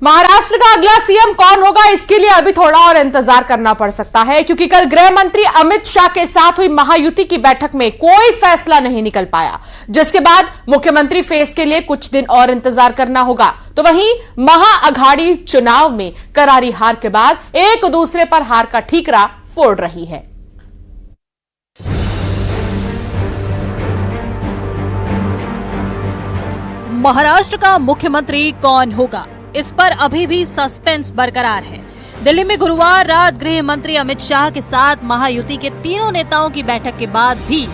महाराष्ट्र का अगला सीएम कौन होगा, इसके लिए अभी थोड़ा और इंतजार करना पड़ सकता है, क्योंकि कल गृह मंत्री अमित शाह के साथ हुई महायुति की बैठक में कोई फैसला नहीं निकल पाया, जिसके बाद मुख्यमंत्री फेस के लिए कुछ दिन और इंतजार करना होगा। तो वहीं महाअघाड़ी चुनाव में करारी हार के बाद एक दूसरे पर हार का ठीकरा फोड़ रही है। महाराष्ट्र का मुख्यमंत्री कौन होगा, इस पर अभी भी सस्पेंस बरकरार है। दिल्ली में गुरुवार रात गृह मंत्री अमित शाह के साथ महायुति के तीनों नेताओं की बैठक के बाद भी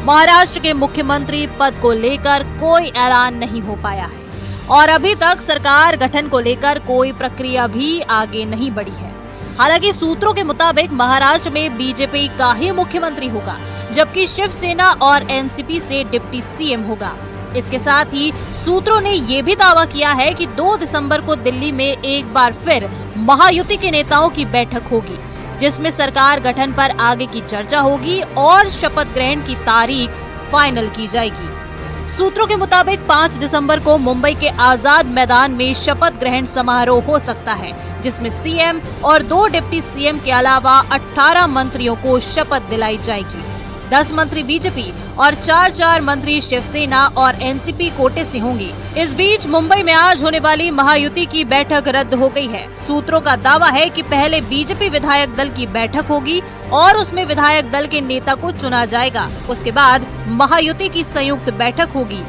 महाराष्ट्र के मुख्यमंत्री पद को लेकर कोई ऐलान नहीं हो पाया है और अभी तक सरकार गठन को लेकर कोई प्रक्रिया भी आगे नहीं बढ़ी है। हालांकि सूत्रों के मुताबिक महाराष्ट्र में बीजेपी का ही मुख्यमंत्री होगा, जबकि शिवसेना और एनसीपी से डिप्टी सीएम होगा। इसके साथ ही सूत्रों ने ये भी दावा किया है कि 2 दिसंबर को दिल्ली में एक बार फिर महायुति के नेताओं की बैठक होगी, जिसमें सरकार गठन पर आगे की चर्चा होगी और शपथ ग्रहण की तारीख फाइनल की जाएगी। सूत्रों के मुताबिक 5 दिसंबर को मुंबई के आजाद मैदान में शपथ ग्रहण समारोह हो सकता है, जिसमें सीएम और 2 डिप्टी सीएम के अलावा 18 मंत्रियों को शपथ दिलाई जाएगी। 10 मंत्री बीजेपी और 4 मंत्री शिवसेना और एनसीपी कोटे से होंगे। इस बीच मुंबई में आज होने वाली महायुति की बैठक रद्द हो गई है। सूत्रों का दावा है कि पहले बीजेपी विधायक दल की बैठक होगी और उसमें विधायक दल के नेता को चुना जाएगा। उसके बाद महायुति की संयुक्त बैठक होगी।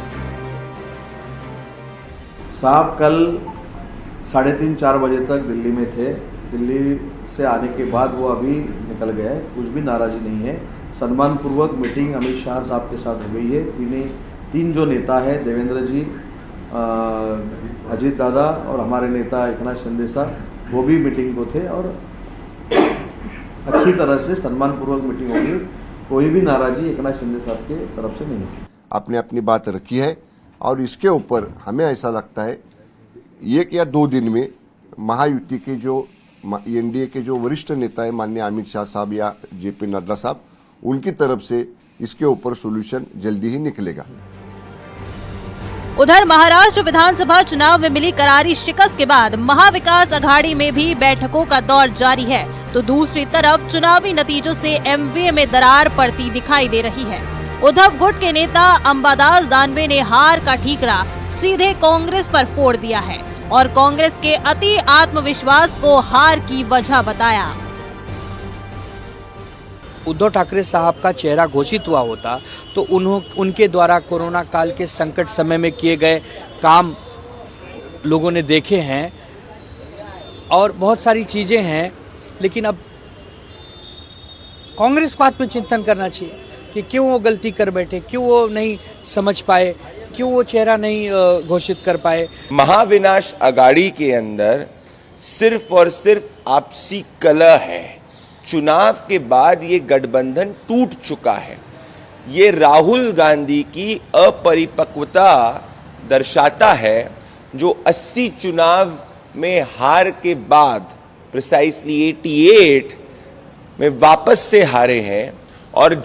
साहब कल 3:30-4 बजे तक दिल्ली में थे। दिल्ली से आने के बाद वो अभी निकल गए, कुछ भी नाराजी नहीं है। सम्मान पूर्वक मीटिंग अमित शाह साहब के साथ हो गई है। तीन जो नेता है, देवेंद्र जी, अजीत दादा और हमारे नेता एकनाथ शिंदे साहब, वो भी मीटिंग को थे और अच्छी तरह से सम्मान पूर्वक मीटिंग होगी। कोई भी नाराजी एकनाथ शिंदे साहब के तरफ से नहीं है। आपने अपनी बात रखी है और इसके ऊपर हमें ऐसा लगता है 1 या 2 दिन में महायुति के जो एनडीए के जो वरिष्ठ नेता है माननीय अमित शाह साहब या जेपी नड्डा साहब, उनकी तरफ से इसके ऊपर सॉल्यूशन जल्दी ही निकलेगा। उधर महाराष्ट्र विधानसभा चुनाव में मिली करारी शिकस्त के बाद महाविकास अघाड़ी में भी बैठकों का दौर जारी है, तो दूसरी तरफ चुनावी नतीजों से एमवीए में दरार पड़ती दिखाई दे रही है। उद्धव गुट के नेता अंबादास दानवे ने हार का ठीकरा सीधे कांग्रेस पर फोड़ दिया है और कांग्रेस के अति आत्मविश्वास को हार की वजह बताया। उद्धव ठाकरे साहब का चेहरा घोषित हुआ होता तो उनके द्वारा कोरोना काल के संकट समय में किए गए काम लोगों ने देखे हैं और बहुत सारी चीजें हैं, लेकिन अब कांग्रेस को आत्मचिंतन करना चाहिए कि क्यों वो गलती कर बैठे, क्यों वो नहीं समझ पाए, क्यों वो चेहरा नहीं घोषित कर पाए। महाविनाश अघाड़ी के अंदर सिर्फ और सिर्फ आपसी कलह है। चुनाव के बाद ये गठबंधन टूट चुका है। ये राहुल गांधी की अपरिपक्वता दर्शाता है, जो 80 चुनाव में हार के बाद प्रिसाइसली 88 में वापस से हारे हैं। और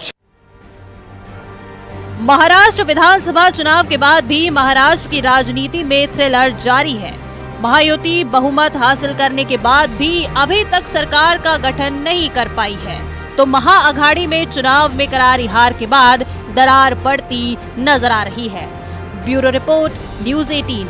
महाराष्ट्र विधानसभा चुनाव के बाद भी महाराष्ट्र की राजनीति में थ्रिलर जारी है। महायुति बहुमत हासिल करने के बाद भी अभी तक सरकार का गठन नहीं कर पाई है, तो महाअघाड़ी में चुनाव में करारी हार के बाद दरार पड़ती नजर आ रही है। Bureau report, news 18।